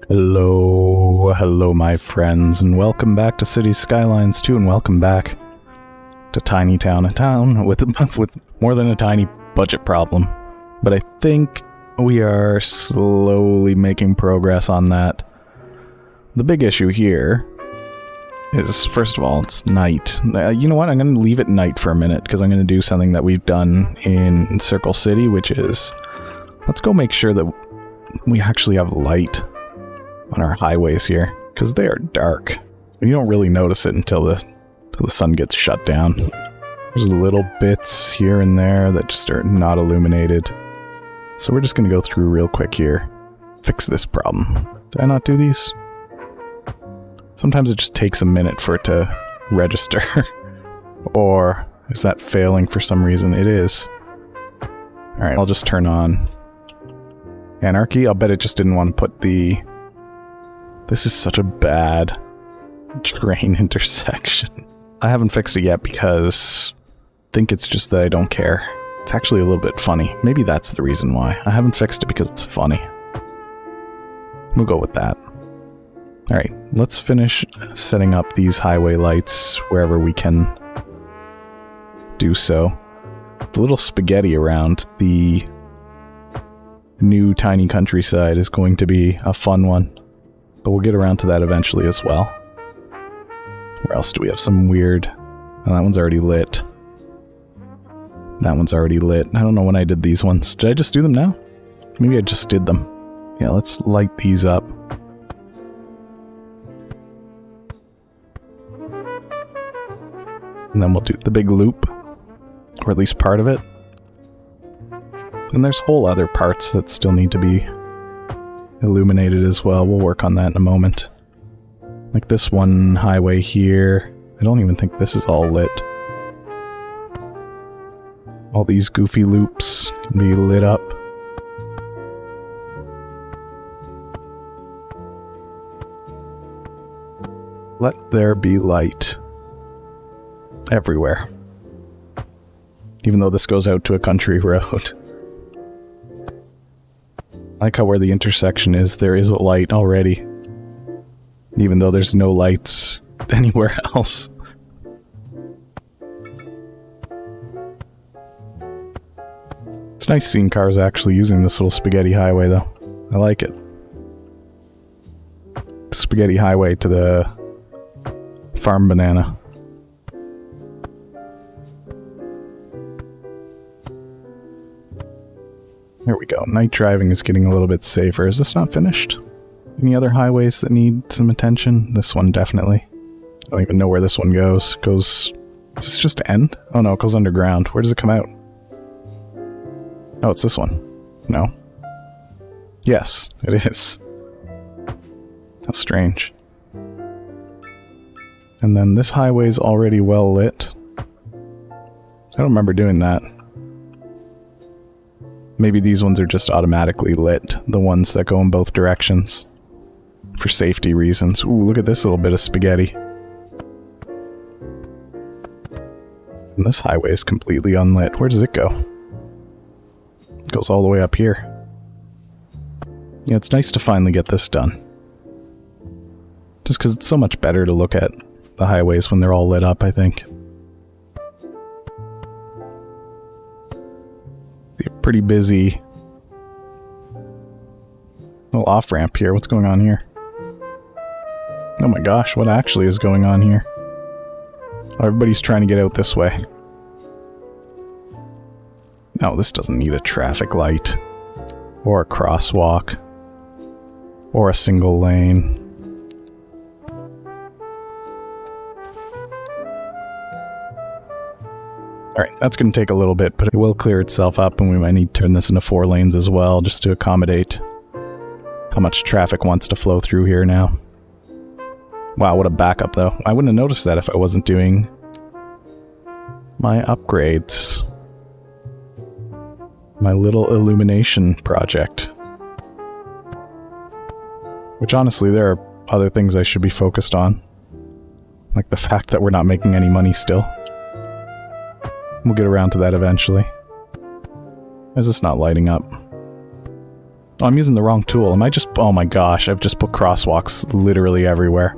Hello, my friends, and welcome back to Cities Skylines 2, and welcome back to Tiny Town, a town with more than a tiny budget problem. But I think we are slowly making progress on that. The big issue here is, first of all, it's night. You know what? I'm going to leave it night for a minute, because I'm going to do something that we've done in Circle City, which is, let's go make sure that we actually have light on our highways here, because they are dark. And you don't really notice it until the sun gets shut down. There's little bits here and there that just are not illuminated. So we're just going to go through real quick here. Fix this problem. Did I not do these? Sometimes it just takes a minute for it to register. Or is that failing for some reason? It is. Alright, I'll just turn on Anarchy. I'll bet it just didn't want to put the... This is such a bad train intersection. I haven't fixed it yet because I think it's just that I don't care. It's actually a little bit funny. Maybe that's the reason why. I haven't fixed it because it's funny. We'll go with that. Alright, let's finish setting up these highway lights wherever we can do so. The little spaghetti around the new tiny countryside is going to be a fun one. But we'll get around to that eventually as well. Where else do we have some weird... Oh, that one's already lit. That one's already lit. I don't know when I did these ones. Did I just do them now? Maybe I just did them. Yeah, let's light these up. And then we'll do the big loop. Or at least part of it. And there's whole other parts that still need to be illuminated as well. We'll work on that in a moment. Like this one highway here. I don't even think this is all lit. All these goofy loops can be lit up. Let there be light everywhere. Even though this goes out to a country road. I like how where the intersection is, there is a light already. Even though there's no lights anywhere else. It's nice seeing cars actually using this little spaghetti highway, though. I like it. Spaghetti highway to the farm banana. There we go. Night driving is getting a little bit safer. Is this not finished? Any other highways that need some attention? This one, definitely. I don't even know where this one goes. Is this just end? Oh no, it goes underground. Where does it come out? Oh, it's this one. No. Yes, it is. How strange. And then this highway is already well lit. I don't remember doing that. Maybe these ones are just automatically lit, the ones that go in both directions. For safety reasons. Ooh, look at this little bit of spaghetti. And this highway is completely unlit. Where does it go? It goes all the way up here. Yeah, it's nice to finally get this done. Just because it's so much better to look at the highways when they're all lit up, I think. Pretty busy little off-ramp here. What's going on here? Oh my gosh, what actually is going on here? Oh, everybody's trying to get out this way. No, this doesn't need a traffic light. Or a crosswalk. Or a single lane. Alright, that's going to take a little bit, but it will clear itself up, and we might need to turn this into 4 lanes as well, just to accommodate how much traffic wants to flow through here now. Wow, what a backup, though. I wouldn't have noticed that if I wasn't doing my upgrades. My little illumination project. Which, honestly, there are other things I should be focused on. Like the fact that we're not making any money still. We'll get around to that eventually. Is this not lighting up? Oh, I'm using the wrong tool. Am I just... Oh my gosh, I've just put crosswalks literally everywhere.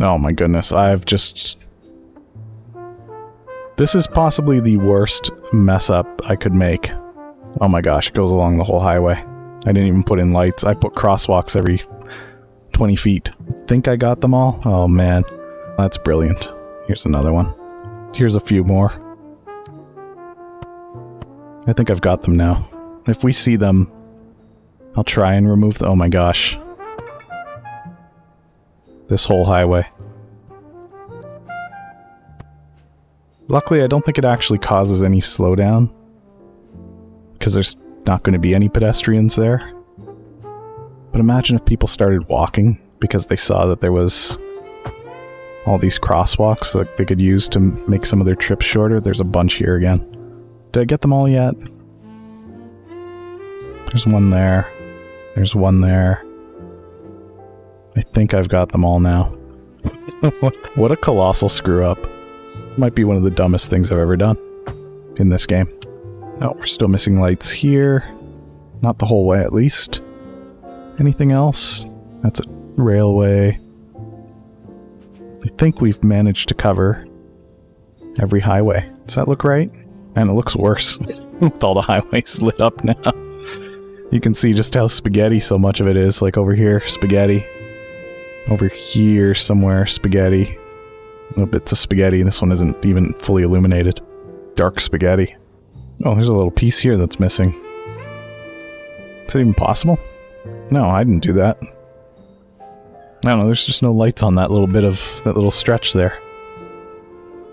Oh my goodness, I've just... This is possibly the worst mess up I could make. Oh my gosh, it goes along the whole highway. I didn't even put in lights. I put crosswalks every 20 feet. Think I got them all? Oh man, that's brilliant. Here's another one. Here's a few more. I think I've got them now. If we see them, I'll try and remove them. Oh my gosh. This whole highway. Luckily, I don't think it actually causes any slowdown, because there's not going to be any pedestrians there. But imagine if people started walking because they saw that there was all these crosswalks that they could use to make some of their trips shorter. There's a bunch here again. Did I get them all yet? There's one there. There's one there. I think I've got them all now. What a colossal screw up. Might be one of the dumbest things I've ever done in this game. Oh, we're still missing lights here. Not the whole way, at least. Anything else? That's a railway. I think we've managed to cover every highway. Does that look right? And it looks worse with all the highways lit up now. You can see just how spaghetti so much of it is. Like over here, spaghetti. Over here somewhere, spaghetti. Little bits of spaghetti. This one isn't even fully illuminated. Dark spaghetti. Oh, there's a little piece here that's missing. Is it even possible? No, I didn't do that. I don't know, there's just no lights on that little bit of... that little stretch there.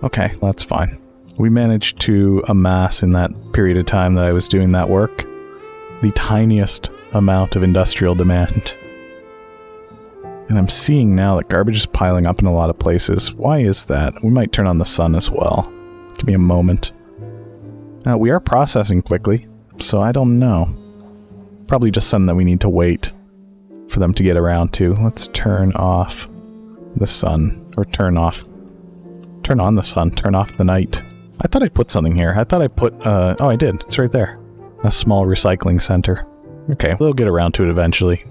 Okay, that's fine. We managed to amass in that period of time that I was doing that work the tiniest amount of industrial demand. And I'm seeing now that garbage is piling up in a lot of places. Why is that? We might turn on the sun as well. Give me a moment. We are processing quickly, so I don't know. Probably just something that we need to wait for them to get around to. Let's turn off the sun. Or turn on the sun. Turn off the night. I thought I put something here. I thought I put... oh, I did. It's right there. A small recycling center. Okay, we'll get around to it eventually.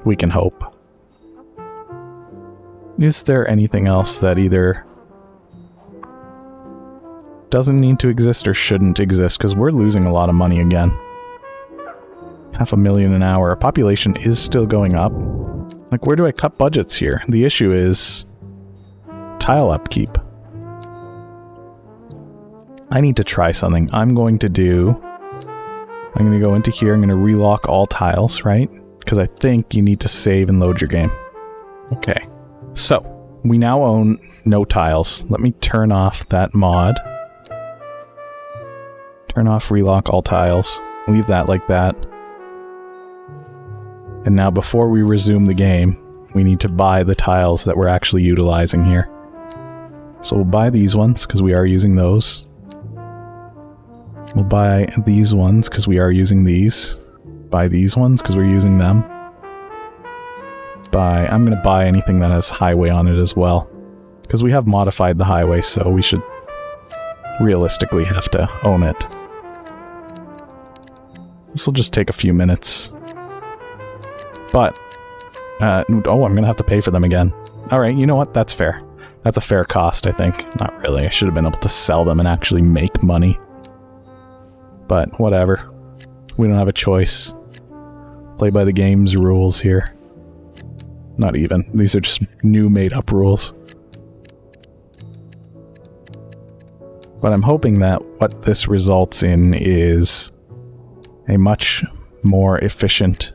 We can hope. Is there anything else that either doesn't need to exist or shouldn't exist? Because we're losing a lot of money again. 500,000 an hour. Our population is still going up. Like, where do I cut budgets here? The issue is tile upkeep. I need to try something. I'm going to go into here. I'm going to relock all tiles, right? Because I think you need to save and load your game. Okay. So, we now own no tiles. Let me turn off that mod. Turn off relock all tiles. Leave that like that. And now before we resume the game, we need to buy the tiles that we're actually utilizing here. So we'll buy these ones, because we are using those. We'll buy these ones, because we are using these. Buy these ones, because we're using them. I'm going to buy anything that has highway on it as well. Because we have modified the highway, so we should realistically have to own it. This will just take a few minutes. But, oh, I'm going to have to pay for them again. Alright, you know what? That's fair. That's a fair cost, I think. Not really. I should have been able to sell them and actually make money. But, whatever. We don't have a choice. Play by the game's rules here. Not even. These are just new made-up rules. But I'm hoping that what this results in is a much more efficient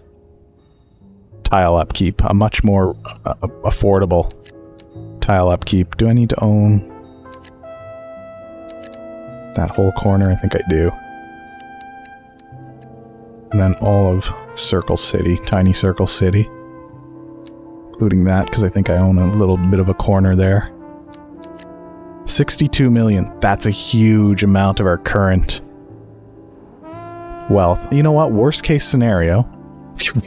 tile upkeep. A much more affordable tile upkeep. Do I need to own that whole corner? I think I do. And then all of Circle City. Tiny Circle City. Including that, because I think I own a little bit of a corner there. 62 million. That's a huge amount of our current wealth. You know what? Worst case scenario,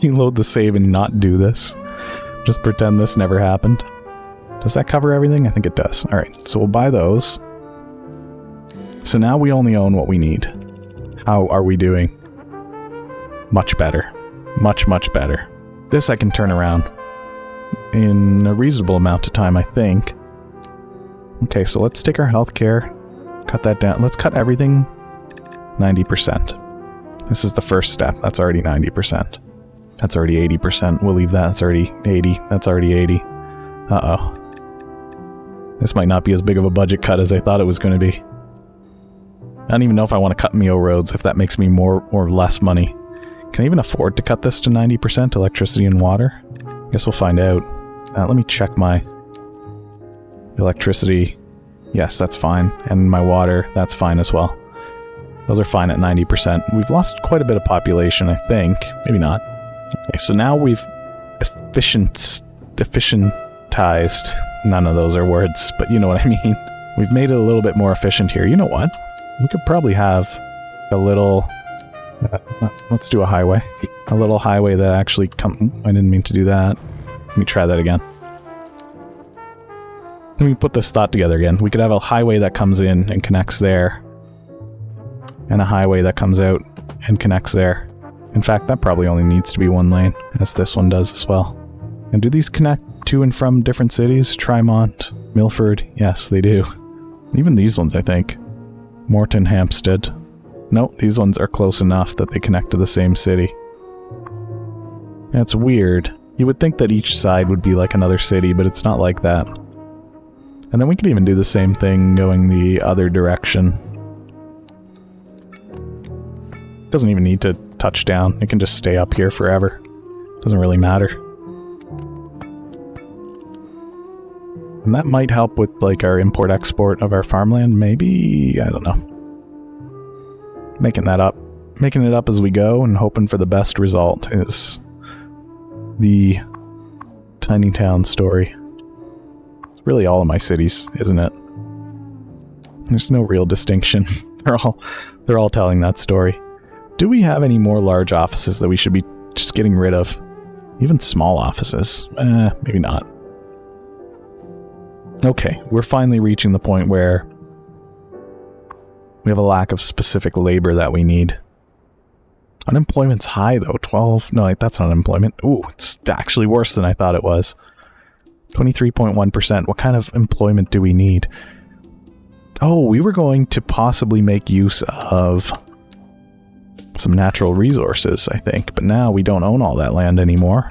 reload the save and not do this. Just pretend this never happened. Does that cover everything? I think it does. Alright, so we'll buy those. So now we only own what we need. How are we doing? Much better. Much, much better. This I can turn around in a reasonable amount of time, I think. Okay, so let's take our healthcare, cut that down. Let's cut everything 90%. This is the first step. That's already 90%. That's already 80%. We'll leave that. That's already 80. That's already 80. Uh-oh. This might not be as big of a budget cut as I thought it was going to be. I don't even know if I want to cut MEO roads, if that makes me more or less money. Can I even afford to cut this to 90% electricity and water? I guess we'll find out. Let me check my electricity. Yes, that's fine. And my water, that's fine as well. Those are fine at 90%. We've lost quite a bit of population, I think. Maybe not. Okay, so now we've efficientized. None of those are words, but you know what I mean. We've made it a little bit more efficient here. You know what? We could probably have a little... let's do a highway. A little highway that actually I didn't mean to do that. Let me try that again. Let me put this thought together again. We could have a highway that comes in and connects there. And a highway that comes out and connects there. In fact, that probably only needs to be one lane, as this one does as well. And do these connect to and from different cities? Tremont, Milford? Yes, they do. Even these ones, I think. Morton, Hampstead. Nope, these ones are close enough that they connect to the same city. That's weird. You would think that each side would be like another city, but it's not like that. And then we could even do the same thing going the other direction. Doesn't even need to touch down. It can just stay up here forever. Doesn't really matter. And that might help with like our import-export of our farmland, maybe? I don't know. Making that up. Making it up as we go and hoping for the best result is the tiny town story. It's really all of my cities, isn't it? There's no real distinction. They're all telling that story. Do we have any more large offices that we should be just getting rid of? Even small offices? Maybe not. Okay, we're finally reaching the point where we have a lack of specific labor that we need. Unemployment's high though, 12... No, that's not unemployment. Ooh, it's actually worse than I thought it was. 23.1%. What kind of employment do we need? Oh, we were going to possibly make use of some natural resources, I think, but now we don't own all that land anymore.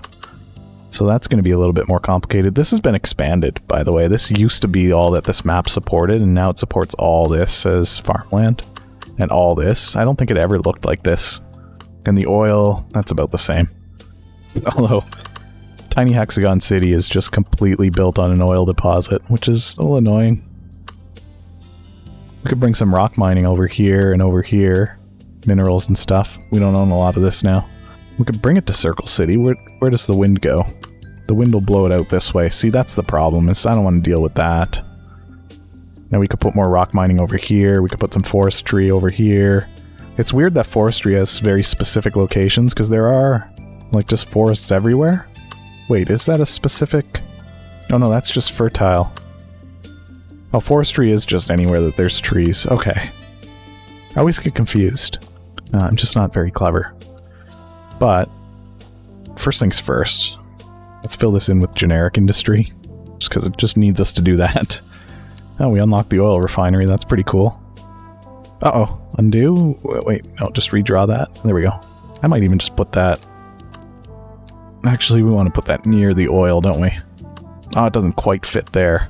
So that's going to be a little bit more complicated. This has been expanded, by the way. This used to be all that this map supported, and now it supports all this as farmland. And all this. I don't think it ever looked like this. And the oil, that's about the same. Although, Tiny Hexagon City is just completely built on an oil deposit, which is a little annoying. We could bring some rock mining over here and over here. Minerals and stuff. We don't own a lot of this now. We could bring it to Circle City. Where does the wind go? The wind will blow it out this way. See, that's the problem. I don't want to deal with that. Now we could put more rock mining over here. We could put some forestry over here. It's weird that forestry has very specific locations, because there are, like, just forests everywhere. Wait, is that a specific... Oh no, that's just fertile. Oh, forestry is just anywhere that there's trees. Okay. I always get confused. I'm just not very clever. But, first things first, let's fill this in with generic industry, just because it just needs us to do that. Oh, we unlocked the oil refinery, that's pretty cool. Uh-oh, undo? Wait, no, just redraw that. There we go. I might even just put that... Actually, we want to put that near the oil, don't we? Oh, it doesn't quite fit there.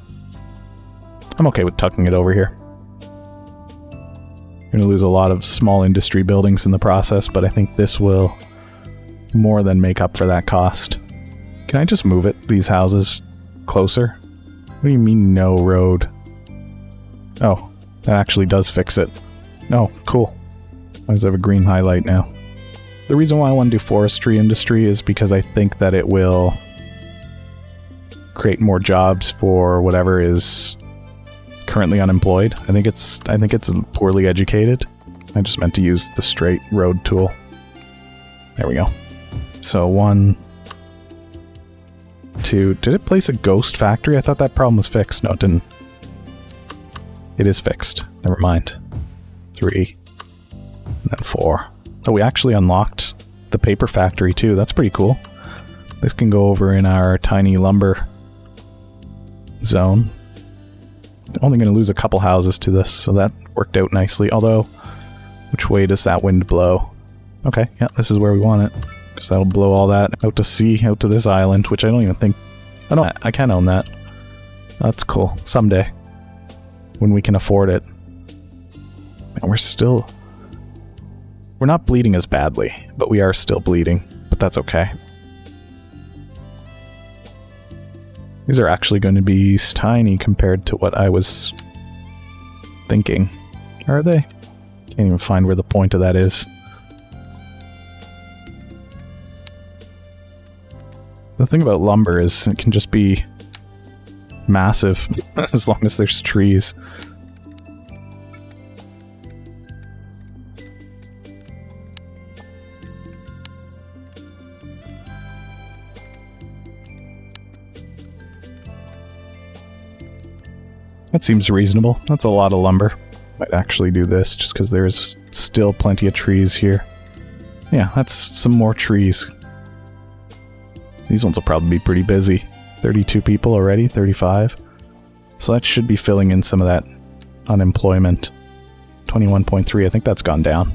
I'm okay with tucking it over here. We're going to lose a lot of small industry buildings in the process, but I think this will more than make up for that cost. Can I just move it, these houses, closer? What do you mean, no road? Oh, that actually does fix it. Oh, cool. Why does it have a green highlight now? The reason why I want to do forestry industry is because I think that it will create more jobs for whatever is currently unemployed. I think it's poorly educated. I just meant to use the straight road tool. There we go. So 1, 2. Did it place a ghost factory? I thought that problem was fixed. No, it didn't. It is fixed. Never mind. 3. And then 4. Oh, we actually unlocked the paper factory too. That's pretty cool. This can go over in our tiny lumber zone. Only going to lose a couple houses to this, so that worked out nicely. Although, which way does that wind blow? Okay, yeah, this is where we want it. Because that'll blow all that out to sea, out to this island, which I don't even think... I can own that. That's cool. Someday. When we can afford it. And we're not bleeding as badly, but we are still bleeding. But that's okay. These are actually going to be tiny compared to what I was thinking. Are they? Can't even find where the point of that is. The thing about lumber is it can just be massive as long as there's trees. That seems reasonable. That's a lot of lumber. Might actually do this just because there's still plenty of trees here. Yeah, that's some more trees. These ones will probably be pretty busy. 32 people already, 35. So that should be filling in some of that unemployment. 21.3, I think that's gone down.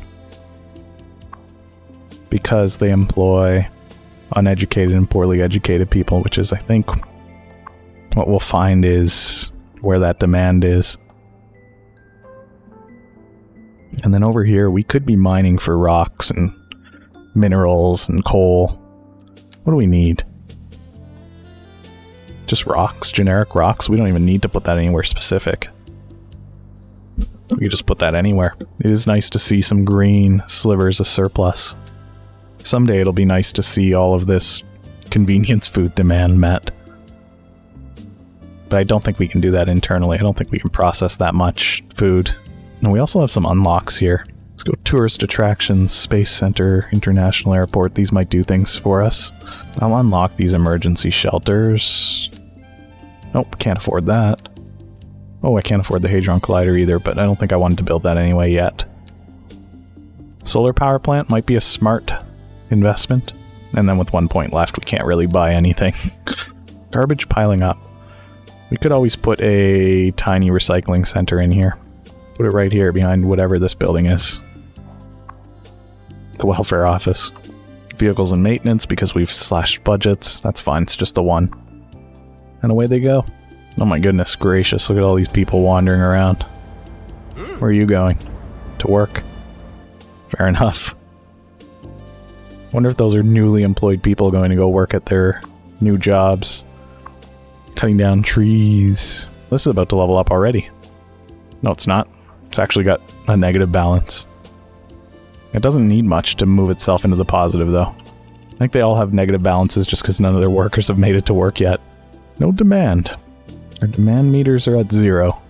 Because they employ uneducated and poorly educated people, which is, I think, what we'll find is where that demand is. And then over here, we could be mining for rocks and minerals and coal. What do we need? Just rocks, generic rocks. We don't even need to put that anywhere specific. We could just put that anywhere. It is nice to see some green slivers of surplus. Someday it'll be nice to see all of this convenience food demand met. But I don't think we can do that internally. I don't think we can process that much food. And we also have some unlocks here. Let's go tourist attractions, space center, international airport. These might do things for us. I'll unlock these emergency shelters. Nope, can't afford that. Oh, I can't afford the Hadron Collider either, but I don't think I wanted to build that anyway yet. Solar power plant might be a smart investment. And then with 1 point left, we can't really buy anything. Garbage piling up. We could always put a tiny recycling center in here. Put it right here behind whatever this building is. The welfare office. Vehicles and maintenance, because we've slashed budgets. That's fine, it's just the one. And away they go. Oh my goodness gracious, look at all these people wandering around. Where are you going? To work? Fair enough. Wonder if those are newly employed people going to go work at their new jobs. Cutting down trees. This is about to level up already. No, it's not. It's actually got a negative balance. It doesn't need much to move itself into the positive, though. I think they all have negative balances just because none of their workers have made it to work yet. No demand. Our demand meters are at 0.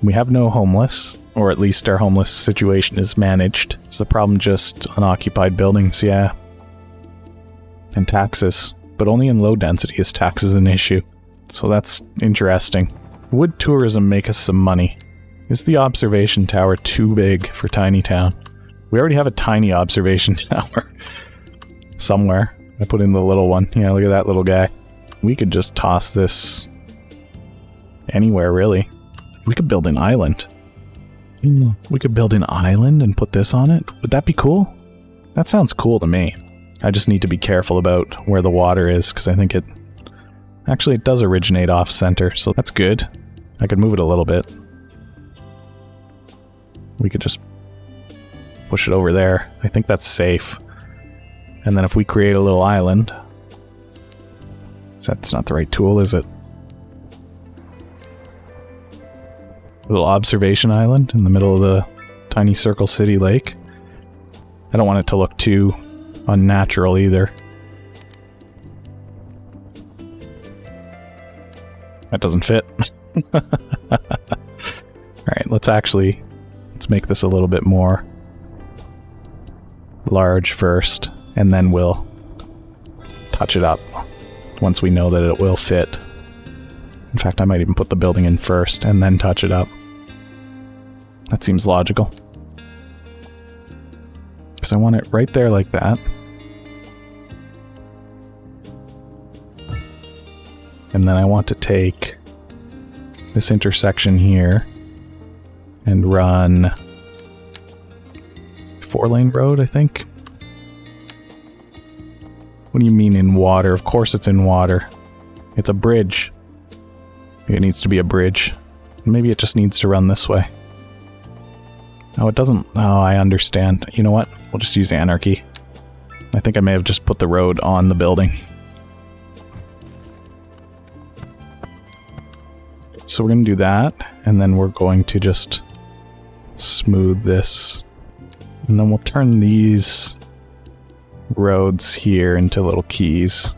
We have no homeless, or at least our homeless situation is managed. Is the problem just unoccupied buildings? Yeah. And taxes. But only in low density is taxes an issue. So that's interesting. Would tourism make us some money? Is the observation tower too big for Tiny Town? We already have a tiny observation tower. Somewhere. I put in the little one. Yeah, look at that little guy. We could just toss this anywhere, really. We could build an island. We could build an island and put this on it? Would that be cool? That sounds cool to me. I just need to be careful about where the water is, because I think it... Actually, it does originate off-center, so that's good. I could move it a little bit. We could just push it over there. I think that's safe. And then if we create a little island... That's not the right tool, is it? A little observation island in the middle of the tiny circle city lake. I don't want it to look too unnatural either. That doesn't fit. Alright, let's make this a little bit more large first, and then we'll touch it up once we know that it will fit. In fact, I might even put the building in first and then touch it up. That seems logical. Because I want it right there like that. And then I want to take this intersection here and run 4-lane road, I think. What do you mean in water? Of course it's in water. It's a bridge. Maybe it needs to be a bridge. Maybe it just needs to run this way. Oh, it doesn't... Oh, I understand. You know what? We'll just use anarchy. I think I may have just put the road on the building. So we're going to do that, and then we're going to just smooth this. And then we'll turn these roads here into little keys.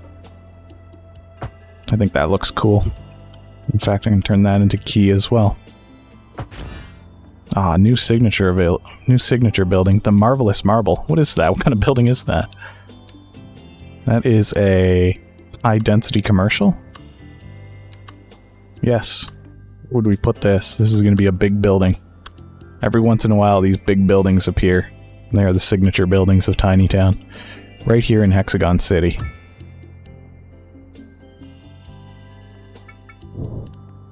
I think that looks cool. In fact, I can turn that into key as well. Ah, new signature building. The Marvelous Marble. What is that? What kind of building is that? That is a high-density commercial? Yes. Where would we put this? This is going to be a big building. Every once in a while, these big buildings appear. They are the signature buildings of Tiny Town. Right here in Hexagon City.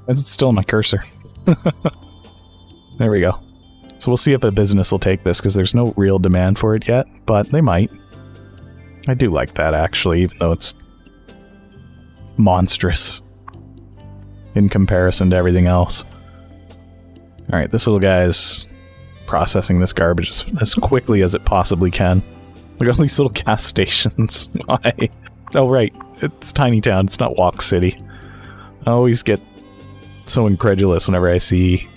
Is it still my cursor? There we go. So we'll see if a business will take this, because there's no real demand for it yet, but they might. I do like that, actually, even though it's monstrous in comparison to everything else. Alright, this little guy is processing this garbage as quickly as it possibly can. Look at all these little gas stations. Why? Oh, right. It's Tiny Town. It's not Walk City. I always get so incredulous whenever I see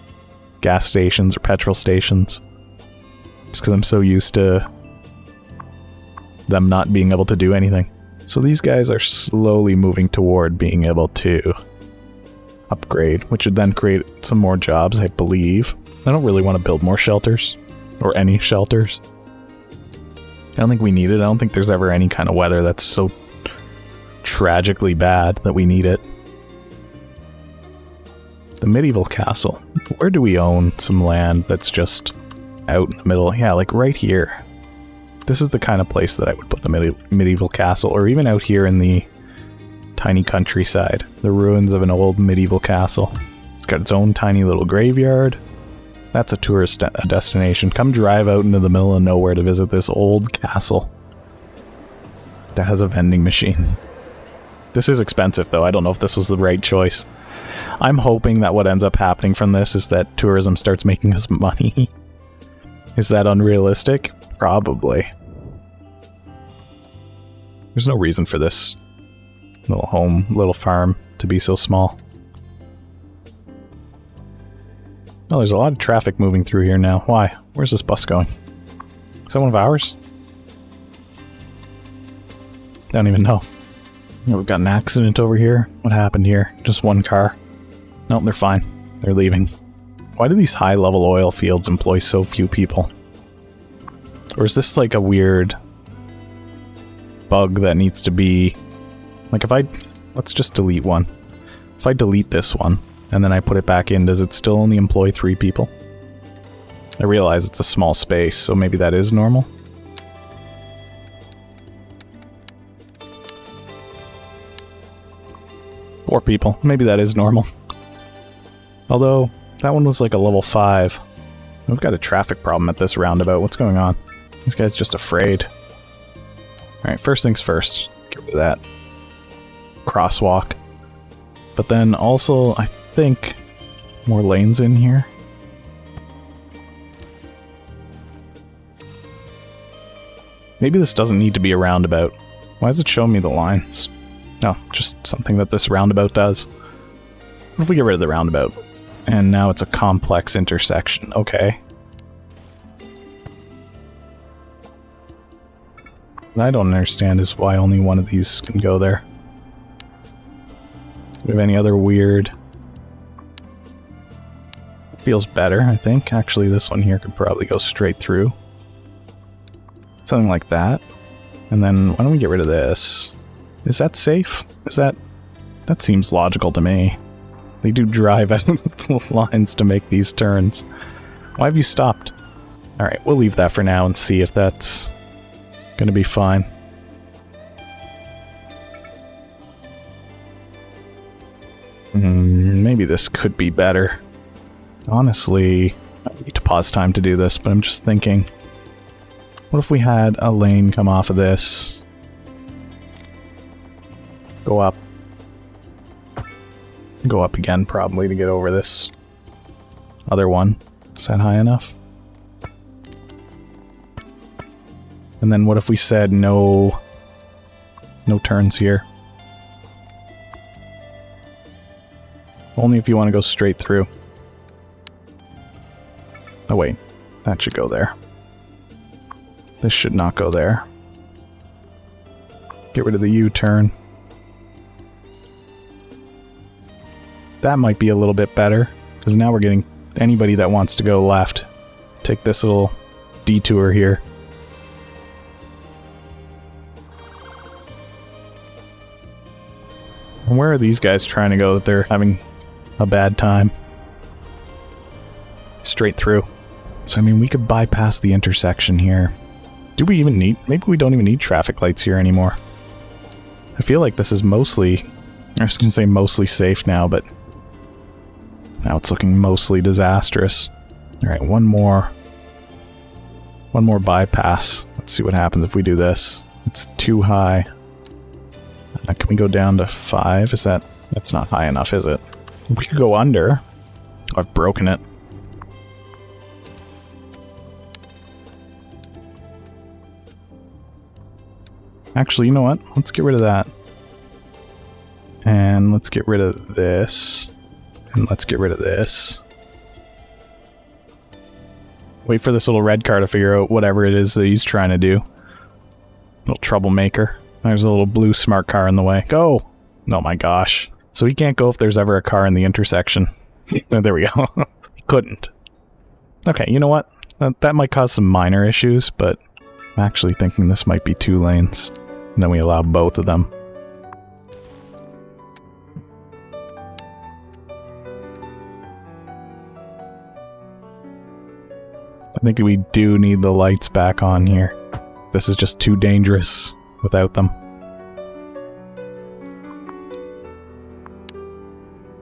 gas stations or petrol stations. Just because I'm so used to them not being able to do anything. So these guys are slowly moving toward being able to upgrade, which would then create some more jobs, I believe. I don't really want to build more shelters, or any shelters. I don't think we need it. I don't think there's ever any kind of weather that's so tragically bad that we need it. The medieval castle. Where do we own some land that's just out in the middle? Yeah, like right here. This is the kind of place that I would put the medieval castle, or even out here in the tiny countryside. The ruins of an old medieval castle. It's got its own tiny little graveyard. That's a tourist destination. Come drive out into the middle of nowhere to visit this old castle that has a vending machine. This is expensive, though. I don't know if this was the right choice. I'm hoping that what ends up happening from this is that tourism starts making us money. Is that unrealistic? Probably. There's no reason for this little farm to be so small. Oh, there's a lot of traffic moving through here now. Why? Where's this bus going? Is that one of ours? I don't even know. We've got an accident over here. What happened here? Just one car. Nope, they're fine. They're leaving. Why do these high-level oil fields employ so few people? Or is this like a weird bug that needs to be... Like if I... Let's just delete one. If I delete this one, and then I put it back in, does it still only employ 3 people? I realize it's a small space, so maybe that is normal. Four people. Maybe that is normal. Although, that one was like a level 5. We've got a traffic problem at this roundabout. What's going on? This guy's just afraid. Alright, first things first. Get rid of that crosswalk. But then also, I think, more lanes in here. Maybe this doesn't need to be a roundabout. Why does it show me the lines? No, just something that this roundabout does. What if we get rid of the roundabout? And now it's a complex intersection. Okay. What I don't understand is why only one of these can go there. Do we have any other weird... Feels better, I think. Actually, this one here could probably go straight through. Something like that. And then, why don't we get rid of this? Is that safe? Is that... That seems logical to me. They do drive out the lines to make these turns. Why have you stopped? Alright, we'll leave that for now and see if that's gonna be fine. Maybe this could be better. Honestly, I need to pause time to do this, but I'm just thinking, what if we had a lane come off of this, go up again probably to get over this other one. Is that high enough? And then what if we said no turns here? Only if you want to go straight through. Oh wait, that should go there. This should not go there. Get rid of the U-turn. That might be a little bit better, because now we're getting anybody that wants to go left. Take this little detour here. And where are these guys trying to go that they're having a bad time? Straight through. So, I mean, we could bypass the intersection here. Do we even need... Maybe we don't even need traffic lights here anymore. I feel like this is mostly... I was going to say mostly safe now, but... now it's looking mostly disastrous. Alright, one more bypass. Let's see what happens if we do this. It's too high. Can we go down to 5? Is that... that's not high enough, is it? We could go under. Oh, I've broken it. Actually, you know what? Let's get rid of that. And let's get rid of this. And let's get rid of this. Wait for this little red car to figure out whatever it is that he's trying to do. Little troublemaker. There's a little blue smart car in the way. Go! Oh my gosh. So he can't go if there's ever a car in the intersection. Oh, there we go. He couldn't. Okay, you know what? That might cause some minor issues, but I'm actually thinking this might be 2 lanes. And then we allow both of them. I think we do need the lights back on here. This is just too dangerous without them.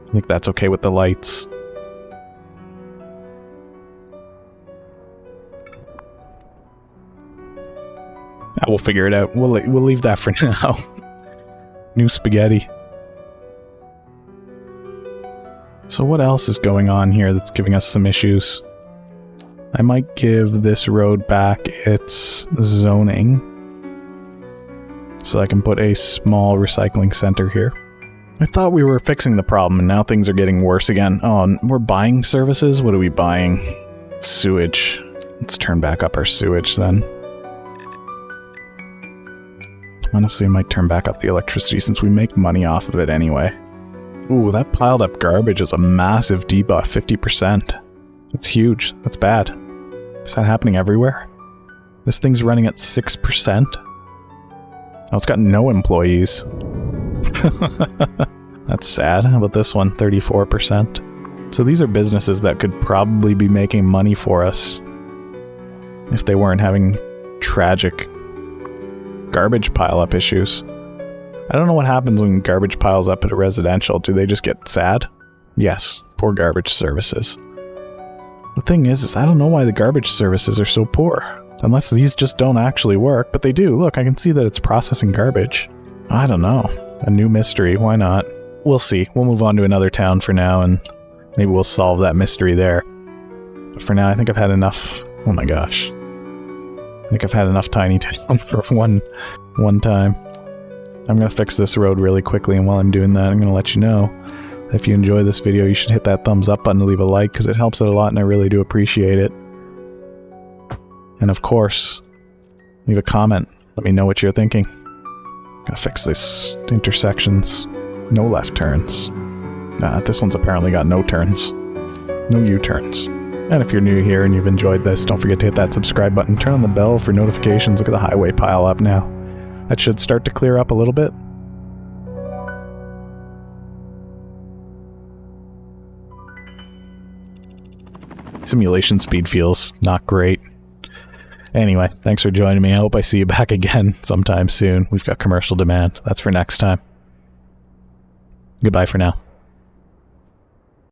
I think that's okay with the lights. We'll figure it out. We'll leave that for now. New spaghetti. So what else is going on here that's giving us some issues? I might give this road back its zoning, so I can put a small recycling center here. I thought we were fixing the problem, and now things are getting worse again. Oh, we're buying services? What are we buying? Sewage. Let's turn back up our sewage then. Honestly, I might turn back up the electricity since we make money off of it anyway. Ooh, that piled up garbage is a massive debuff, 50%. That's huge. That's bad. Is that happening everywhere? This thing's running at 6%? Oh, it's got no employees. That's sad. How about this one? 34%. So these are businesses that could probably be making money for us if they weren't having tragic garbage pile-up issues. I don't know what happens when garbage piles up at a residential. Do they just get sad? Yes. Poor garbage services. The thing is I don't know why the garbage services are so poor. Unless these just don't actually work, but they do. Look, I can see that it's processing garbage. I don't know. A new mystery, why not? We'll see. We'll move on to another town for now, and maybe we'll solve that mystery there. But for now, I think I've had enough. Oh my gosh. I think I've had enough tiny town for one time. I'm going to fix this road really quickly, and while I'm doing that, I'm going to let you know, if you enjoy this video, you should hit that thumbs up button to leave a like, because it helps out a lot, and I really do appreciate it. And of course, leave a comment. Let me know what you're thinking. Gotta fix this intersections. No left turns. This one's apparently got no turns. No U-turns. And if you're new here and you've enjoyed this, don't forget to hit that subscribe button. Turn on the bell for notifications. Look at the highway pile up now. That should start to clear up a little bit. Simulation speed feels not great. Anyway, thanks for joining me. I hope I see you back again sometime soon. We've got commercial demand. That's for next time. Goodbye for now.